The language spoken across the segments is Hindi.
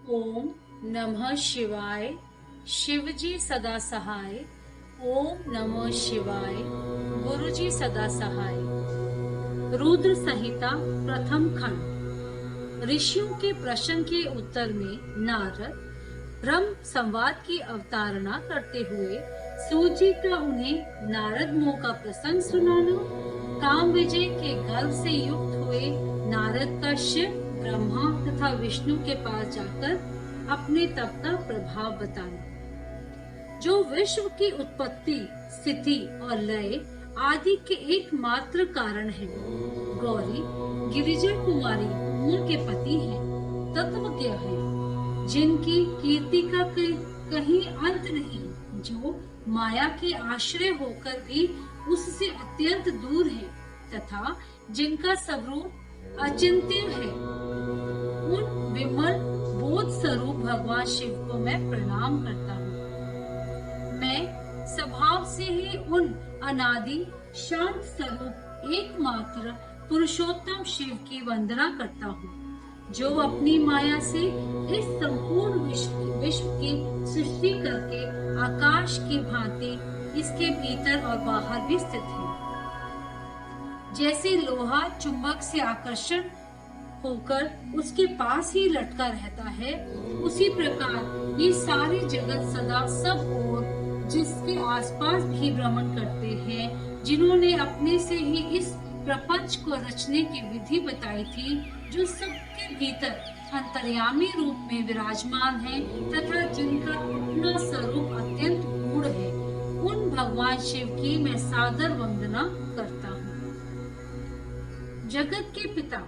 ओम नमः शिवाय। शिवजी सदा सहाय। ओम नमः शिवाय। गुरुजी सदा सहाय। रुद्र संहिता प्रथम खंड। ऋषियों के प्रश्न के उत्तर में नारद ब्रह्म संवाद की अवतारणा करते हुए सूत जी का उन्हें नारद मुंह का प्रसंग सुनाना, काम विजय के गर्व से युक्त हुए नारद का शिव, ब्रह्मा तथा विष्णु के पास जाकर अपने तप का प्रभाव बताना, जो विश्व की उत्पत्ति, स्थिति और लय आदि के एकमात्र कारण है। गौरी गिरिजा कुमारी उमा के पति हैं, तत्वज्ञ हैं, जिनकी कीर्ति का कहीं अंत नहीं, जो माया के आश्रय होकर भी उससे अत्यंत दूर है तथा जिनका स्वरूप अचिंत्य है। उन विमल बोध स्वरूप भगवान शिव को मैं प्रणाम करता हूँ। मैं स्वभाव से ही उन अनादि शांत स्वरूप एकमात्र पुरुषोत्तम शिव की वंदना करता हूँ, जो अपनी माया से इस संपूर्ण विश्व की सृष्टि करके आकाश की भांति इसके भीतर और बाहर भी स्थित है। जैसे लोहा चुंबक से आकर्षण होकर उसके पास ही लटका रहता है, उसी प्रकार ये सारे जगत सदा सब ओर जिसके आसपास भी भ्रमण करते हैं, जिन्होंने अपने से ही इस प्रपंच को रचने की विधि बताई थी, जो सबके भीतर अंतर्यामी रूप में विराजमान है तथा जिनका अपना स्वरूप अत्यंत गूढ़ है, उन भगवान शिव की मैं सादर वंदना करता हूँ। जगत के पिता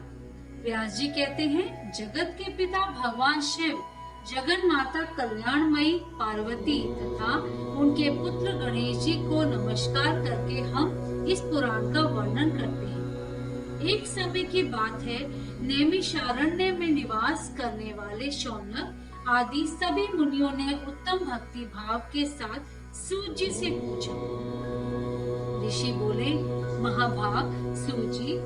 व्यास जी कहते हैं, जगत के पिता भगवान शिव, जगन माता कल्याणमयी पार्वती तथा उनके पुत्र गणेश जी को नमस्कार करके हम इस पुराण का वर्णन करते हैं। एक समय की बात है, नैमिषारण्य में निवास करने वाले शौनक आदि सभी मुनियों ने उत्तम भक्ति भाव के साथ सूत जी से पूछा। ऋषि बोले, महाभाग सूत जी,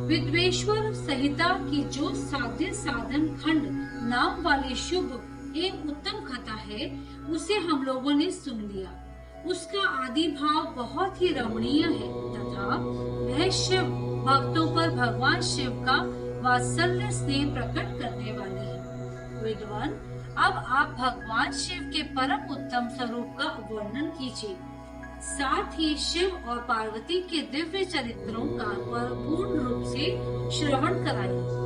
विद्वेश्वर संहिता की जो साध्य साधन खंड नाम वाली शुभ एक उत्तम कथा है, उसे हम लोगों ने सुन लिया। उसका आदि भाव बहुत ही रमणीय है तथा वह शिव भक्तों पर भगवान शिव का वात्सल्य स्नेह प्रकट करने वाली है। विद्वान, अब आप भगवान शिव के परम उत्तम स्वरूप का वर्णन कीजिए, साथ ही शिव और पार्वती के दिव्य चरित्रों का पूर्ण रूप से श्रवण कराइए।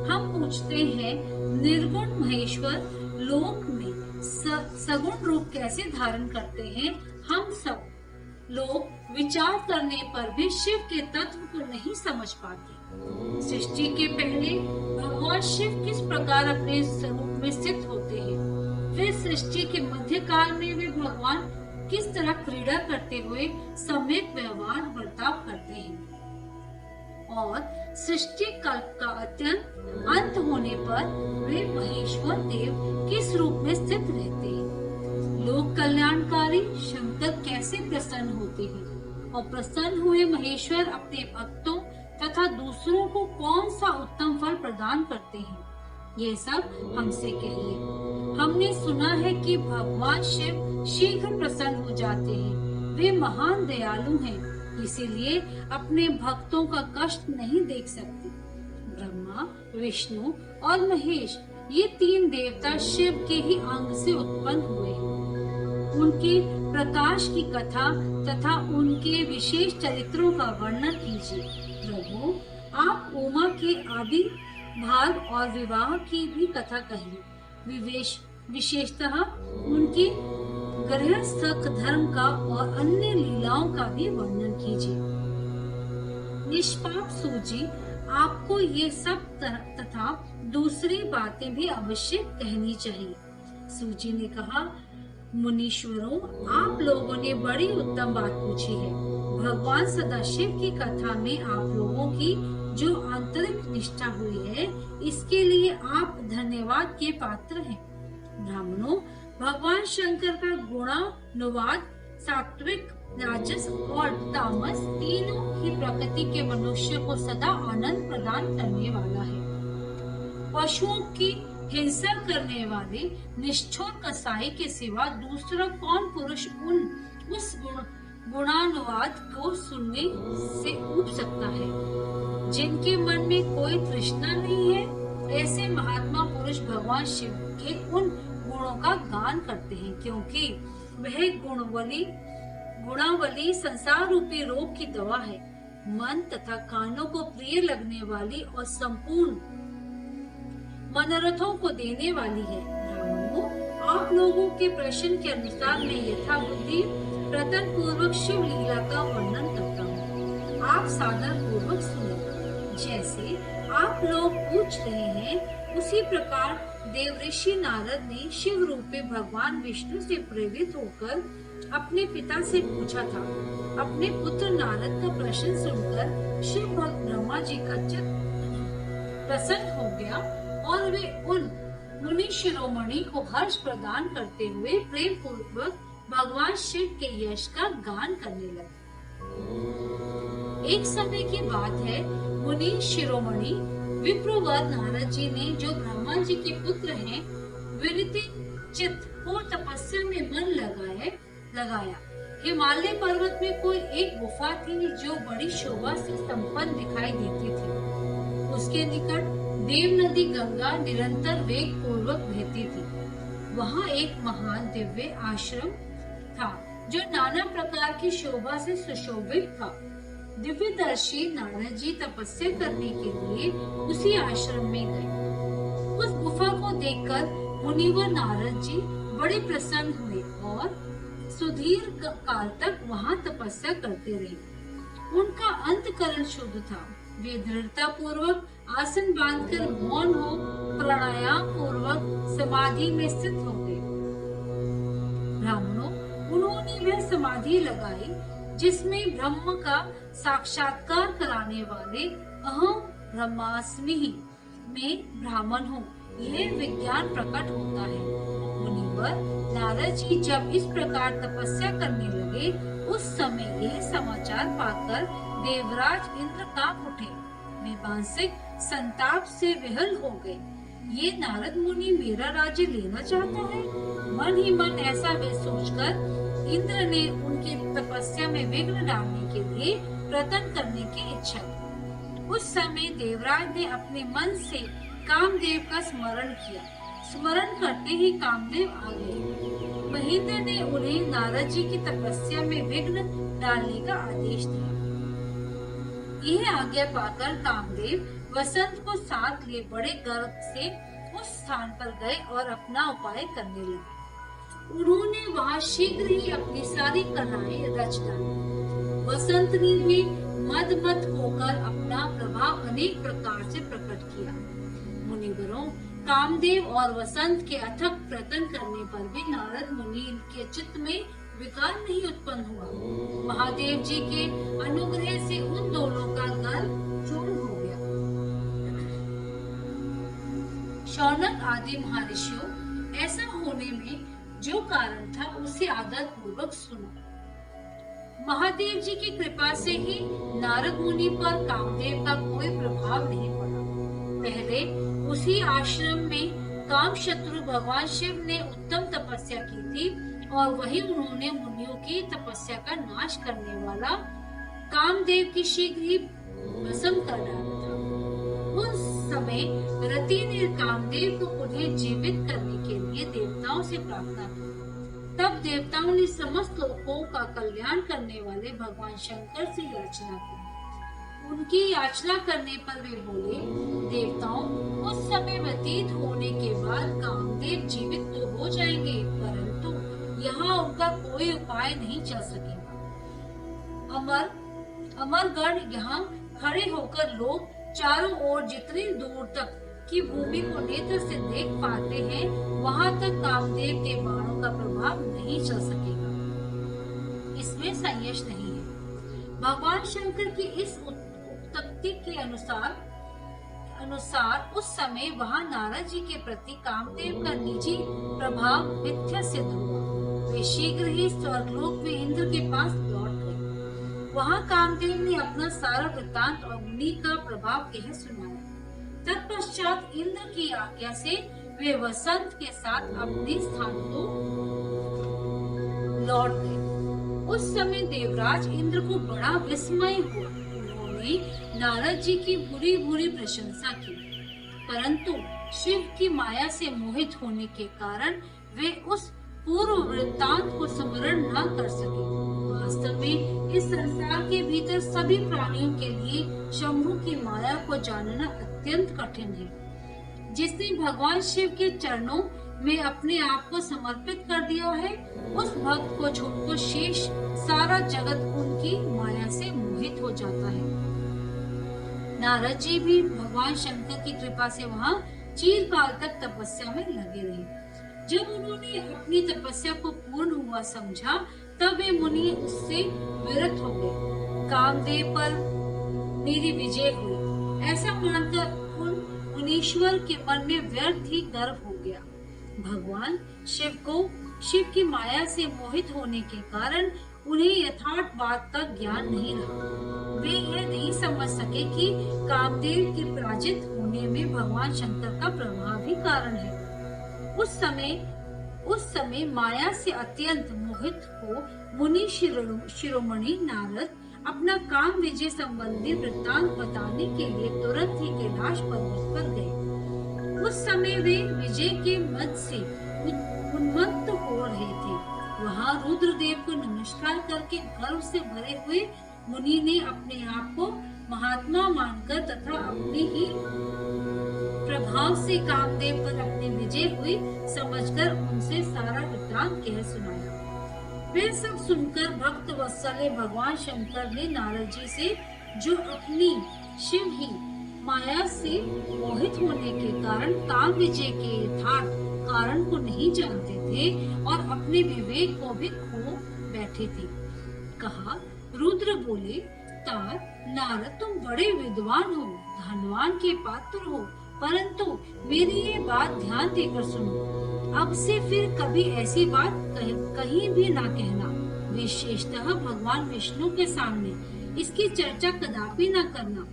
हम पूछते हैं, निर्गुण महेश्वर लोक में सगुण रूप कैसे धारण करते हैं? हम सब लोग विचार करने पर भी शिव के तत्व को नहीं समझ पाते। सृष्टि के पहले भगवान शिव किस प्रकार अपने स्वरूप में स्थित होते हैं, फिर सृष्टि के मध्य काल में भी भगवान किस तरह क्रीड़ा करते हुए सम्यक व्यवहार बर्ताव करते हैं, और सृष्टि कल्प का अत्यंत अंत होने पर वे महेश्वर देव किस रूप में स्थित रहते हैं। लोक कल्याणकारी शंकर कैसे प्रसन्न होते हैं, और प्रसन्न हुए महेश्वर अपने भक्तों तथा दूसरों को कौन सा उत्तम फल प्रदान करते हैं, ये सब हमसे कहिए। हमने सुना है कि भगवान शिव शीघ्र प्रसन्न हो जाते हैं। वे महान दयालु हैं, इसीलिए अपने भक्तों का कष्ट नहीं देख सकते। ब्रह्मा, विष्णु और महेश ये तीन देवता शिव के ही अंग से उत्पन्न हुए हैं। उनके प्रकाश की कथा तथा उनके विशेष चरित्रों का वर्णन कीजिए। प्रभु, आप उमा के आदि भाग और विवाह की भी कथा कहिए। विशेषतः उनकी गृहस्थ धर्म का और अन्य लीलाओं का भी वर्णन कीजिए। निष्पाप सूत जी, आपको ये सब तथा दूसरी बातें भी अवश्य कहनी चाहिए। सूत जी ने कहा, मुनीश्वरों, आप लोगों ने बड़ी उत्तम बात पूछी है। भगवान सदाशिव की कथा में आप लोगों की जो आंतरिक निष्ठा हुई है, इसके लिए आप धन्यवाद के पात्र हैं। ब्राह्मणों, भगवान शंकर का गुणानुवाद सात्विक, राजस और तामस तीनों ही प्रकृति के मनुष्य को सदा आनंद प्रदान करने वाला है। पशुओं की हिंसा करने वाले निष्ठुर कसाई के सिवा दूसरा कौन पुरुष उस गुणानुवाद को सुनने से ऊब सकता है? जिनके मन में कोई तृष्णा नहीं है, ऐसे महात्मा पुरुष भगवान शिव के उन गुणों का गान करते हैं, क्योंकि वह गुणावली संसार रूपी रोग की दवा है। मन तथा कानों को प्रिय लगने वाली और संपूर्ण मनोरथों को देने वाली है। ब्राह्मणों, आप लोगों के प्रश्न के अनुसार मैं यथा बुद्धि प्रतन पूर्वक शिव लीला का वर्णन करता हूँ। आप साधन पूर्वक सुने। जैसे आप लोग पूछ रहे हैं, उसी प्रकार देवऋषि नारद ने शिव रूपी भगवान विष्णु से प्रेरित होकर अपने पिता से पूछा था। अपने पुत्र नारद का प्रश्न सुनकर शिव भक्त ब्रह्मा जी का चित्त प्रसन्न हो गया और वे उन मुनि शिरोमणि को हर्ष प्रदान करते हुए प्रेम पूर्वक भगवान शिव के यश का गान करने लगे। एक समय की बात है, मुनि शिरोमणि विप्रवर नारद जी ने, जो ब्रह्मा जी के पुत्र हैं, विरति चित्त को तपस्या में मन लगाया। हिमालय पर्वत में कोई एक गुफा थी जो बड़ी शोभा से संपन्न दिखाई देती थी। उसके निकट देव नदी गंगा निरंतर वेग पूर्वक बहती थी। वहाँ एक महान दिव्य आश्रम था जो नाना प्रकार की शोभा से सुशोभित था। दिव्यदर्शी नारद जी तपस्या करने के लिए उसी आश्रम में गए। उस गुफा को देखकर मुनिवर नारद जी बड़े प्रसन्न हुए और सुदीर्घ काल तक वहाँ तपस्या करते रहे। उनका अंतकरण शुद्ध था। वे दृढ़ता पूर्वक आसन बांधकर मौन हो प्राणायाम पूर्वक समाधि में स्थित हो गए। ब्राह्मणों, उन्होंने वह समाधि लगाई जिसमें ब्रह्म का साक्षात्कार कराने वाले अहम ब्रह्मास्मि में ब्राह्मण हूँ, यह विज्ञान प्रकट होता है। मुनिवर नारद जी जब इस प्रकार तपस्या करने लगे, उस समय यह समाचार पाकर देवराज इंद्र कांप उठे। वे मानसिक संताप से विहल हो गए। ये नारद मुनि मेरा राज्य लेना चाहता है। मन ही मन ऐसा वे सोचकर इंद्र ने उनकी तपस्या में विघ्न डालने के लिए प्रयत्न करने की इच्छा की। उस समय देवराज ने अपने मन से कामदेव का स्मरण किया। स्मरण करते ही कामदेव आ गए। महेंद्र ने उन्हें नारद जी की तपस्या में विघ्न डालने का आदेश दिया। यह आज्ञा पाकर कामदेव वसंत को साथ लिए बड़े गर्व से उस स्थान पर गए और अपना उपाय करने लगे। उन्होंने वहाँ शीघ्र ही अपनी सारी कलाएं रच डाली। वसंत ने भी मद होकर अपना प्रभाव अनेक प्रकार से प्रकट किया। मुनिवरों, कामदेव और वसंत के अथक प्रयत्न करने पर भी नारद मुनि के चित्त में विकार नहीं उत्पन्न हुआ। महादेव जी के अनुग्रह से उन दोनों का गल चूर्ण हो गया। शौनक आदि महर्षियों, ऐसा होने में जो कारण था उसे आदर पूर्वक सुनो। महादेव जी की कृपा से ही नारद मुनि पर कामदेव का कोई प्रभाव नहीं पड़ा। पहले उसी आश्रम में काम शत्रु भगवान शिव ने उत्तम तपस्या की थी और वही उन्होंने मुनियों की तपस्या का नाश करने वाला कामदेव की शीघ्र ही भस्म कर डाला था। उस समय रति ने कामदेव को पुनः जीवित करने के लिए देवताओं से प्रार्थना की। तब देवताओं ने समस्त लोगों का कल्याण करने वाले भगवान शंकर से याचना की। उनकी याचना करने पर वे बोले, देवताओं, उस समय व्यतीत होने के बाद कामदेव जीवित तो हो जाएंगे, परंतु यहाँ उनका कोई उपाय नहीं चल सकेगा। अमरगढ़ यहाँ खड़े होकर लोग चारों ओर जितनी दूर तक की भूमि को नेत्र से देख पाते हैं, वहाँ तक कामदेव के बाणों का प्रभाव नहीं चल सकेगा। इसमें संयश नहीं है। भगवान शंकर की इस उक्ति के अनुसार उस समय वहाँ नारद जी के प्रति कामदेव का निजी प्रभाव मिथ्या सिद्ध हुआ। वे शीघ्र ही स्वर्गलोक में इंद्र के पास लौट गए। वहाँ कामदेव ने अपना सारा वृत्तांत और मुनि का प्रभाव कह सुनाया। तत्पश्चात इंद्र की आज्ञा से वे वसंत के साथ अपने स्थान को लौट गए। उस समय देवराज इंद्र को बड़ा विस्मय हुआ। उन्होंने नारद जी की बुरी बुरी प्रशंसा की, परंतु शिव की माया से मोहित होने के कारण वे उस पूर्व वृत्तांत को स्मरण न कर सके। वास्तव में इस संसार के भीतर सभी प्राणियों के लिए शंभु की माया को जानना अत्यंत कठिन है। जिसने भगवान शिव के चरणों में अपने आप को समर्पित कर दिया है, उस भक्त को छोड़कर शेष सारा जगत उनकी माया से मोहित हो जाता है। नारद जी भी भगवान शंकर की कृपा से वहाँ चिरकाल तक तपस्या में लगे रहे। जब उन्होंने अपनी तपस्या को पूर्ण हुआ समझा, तब वे मुनि उससे विरत हो गए। कामदेव पर मेरी विजय हुई, ऐसा मानकर उन मुनीश्वर के मन में व्यर्थ ही गर्व हो गया। भगवान शिव को शिव की माया से मोहित होने के कारण उन्हें यथार्थ बात का ज्ञान नहीं रहा। वे यह नहीं समझ सके कि कामदेव के पराजित होने में भगवान शंकर का प्रभाव ही कारण है। उस समय माया से अत्यंत मोहित हो मुनि शिरोमणि नारद अपना काम विजय संबंधी वृत्तांत बताने के लिए तुरंत ही कैलाश पर्वत पर गए। उस समय वे विजय के मद से उन्मत्त हो रहे थे। वहाँ रुद्रदेव को नमस्कार करके गर्व से भरे हुए मुनि ने अपने आप को महात्मा मानकर तथा अपने ही प्रभाव से कामदेव पर अपनी विजय हुई समझकर उनसे सारा वृत्तांत कह सुनाया। वे सब सुनकर भक्त वत्सले भगवान शंकर ने नारद जी से, जो अपनी शिव ही माया से मोहित होने के कारण काम विजय के यथार्थ कारण को नहीं जानते थे और अपने विवेक को भी खो बैठे थे, कहा। रुद्र बोले, तात नारद, तुम बड़े विद्वान हो, धनवान के पात्र हो, परंतु मेरी ये बात ध्यान देकर सुनो। अब से फिर कभी ऐसी बात कहीं भी ना कहना, विशेषतः भगवान विष्णु के सामने इसकी चर्चा कदापि ना करना।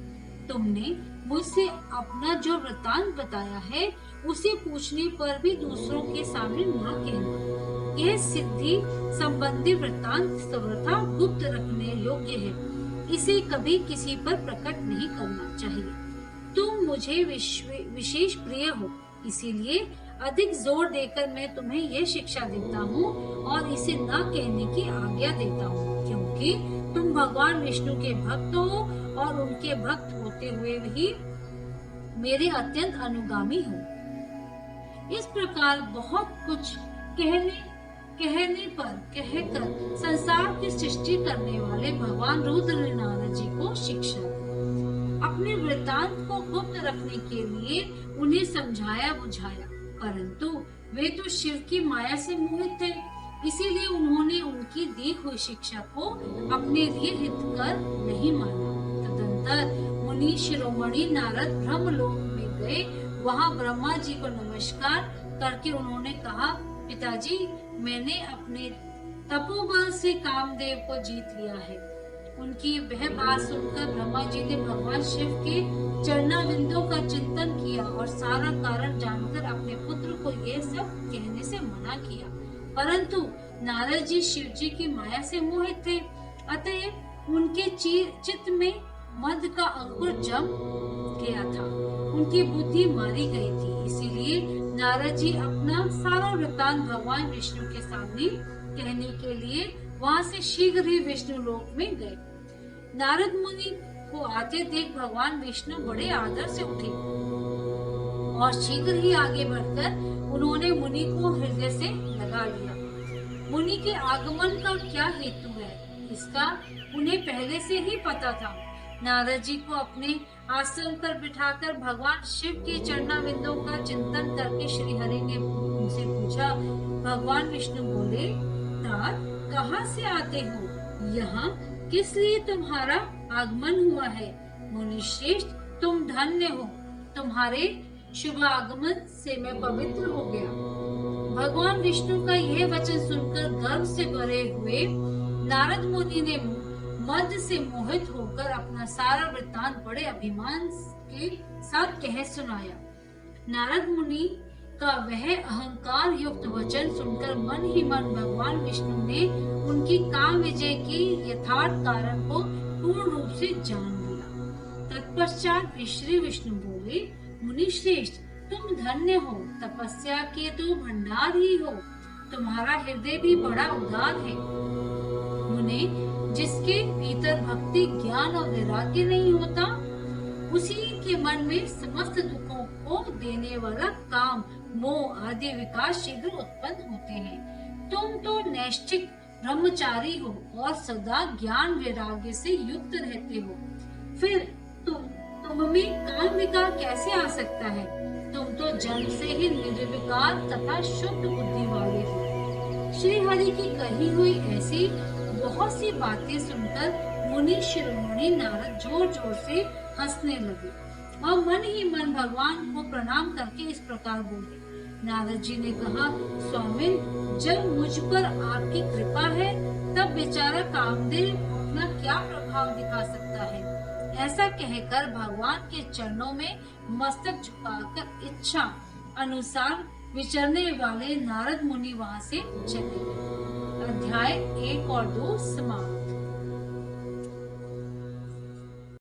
तुमने मुझसे अपना जो वृत्तांत बताया है, उसे पूछने पर भी दूसरों के सामने ना कहना। यह सिद्धि संबंधी वृत्तांत सर्वथा गुप्त रखने योग्य है, इसे कभी किसी पर प्रकट नहीं करना चाहिए। तुम मुझे विशेष प्रिय हो, इसीलिए अधिक जोर देकर मैं तुम्हें यह शिक्षा देता हूँ और इसे न कहने की आज्ञा देता हूँ, क्योंकि तुम भगवान विष्णु के भक्त हो और उनके भक्त होते हुए भी मेरे अत्यंत अनुगामी हो। इस प्रकार बहुत कुछ कहने पर कहकर संसार की सृष्टि करने वाले भगवान रुद्र ने नारद जी को शिक्षा दी। अपने वृत्तांत को गुप्त रखने के लिए उन्हें समझाया बुझाया, परंतु वे तो शिव की माया से मोहित थे, इसीलिए उन्होंने उनकी दी हुई शिक्षा को अपने लिए हितकर नहीं माना। तदंतर मुनि शिरोमणि नारद ब्रह्मलोक में गए। वहाँ ब्रह्मा जी को नमस्कार करके उन्होंने कहा, पिताजी, मैंने अपने तपोबल से कामदेव को जीत लिया है। उनकी वह बात सुनकर ब्रह्मा जी ने भगवान शिव के चरणाविंदों का चिंतन किया और सारा कारण जानकर अपने पुत्र को यह सब कहने से मना किया, परंतु नारद जी शिव जी की माया से मोहित थे, अतः उनके चित्त में मद का अंकुर जम गया था, उनकी बुद्धि मारी गई थी। इसीलिए नारद जी अपना सारा वृत्तांत भगवान विष्णु के सामने कहने के लिए वहाँ से शीघ्र ही विष्णु लोक में गए। नारद मुनि को आते देख भगवान विष्णु बड़े आदर से उठे और शीघ्र ही आगे बढ़कर उन्होंने मुनि को हृदय से लगा लिया। मुनि के आगमन का क्या हेतु है, इसका उन्हें पहले से ही पता था। नारद जी को अपने आसन पर बिठाकर भगवान शिव के चरणाविंदों का चिंतन करके श्री हरि ने उनसे पूछा। भगवान विष्णु बोले, तात, कहाँ से आते हो? यहाँ किस लिए तुम्हारा आगमन हुआ है? मुनि श्रेष्ठ, तुम धन्य हो, तुम्हारे शुभ आगमन से मैं पवित्र हो गया। भगवान विष्णु का यह वचन सुनकर गर्व से भरे हुए नारद मुनि ने मद से मोहित होकर अपना सारा वृत्तांत बड़े अभिमान के साथ कह सुनाया। नारद मुनि का वह अहंकार युक्त वचन सुनकर मन ही मन भगवान विष्णु ने उनकी काम विजय की यथार्थ कारण को पूर्ण रूप से जान लिया। तत्पश्चात श्री विष्णु बोले, मुनि श्रेष्ठ, तुम धन्य हो, तपस्या के तो भंडार ही हो, तुम्हारा हृदय भी बड़ा उदार है। मुने, जिसके भीतर भक्ति, ज्ञान और वैराग्य नहीं होता, उसी के मन में समस्त दुखों को देने वाला काम, मोह आदि विकार शीघ्र उत्पन्न होते हैं। तुम तो नैष्ठिक ब्रह्मचारी हो और सदा ज्ञान वैराग्य से युक्त रहते हो, फिर तुम में काम विकार कैसे आ सकता है? तुम तो जन्म से ही निर्विकार तथा शुद्ध बुद्धि वाले हो। श्री हरि की कही हुई ऐसी बहुत सी बातें सुनकर मुनि शिरोमणि नारद जोर जोर से हंसने लगे और मन ही मन भगवान को प्रणाम करके इस प्रकार बोले। नारद जी ने कहा, स्वामी, जब मुझ पर आपकी कृपा है तब बेचारा कामदेव अपना क्या प्रभाव दिखा सकता है। ऐसा कहकर भगवान के चरणों में मस्तक झुकाकर इच्छा अनुसार विचरने वाले नारद मुनि वहां से चले गए। अध्याय 1 और 2 समाप्त।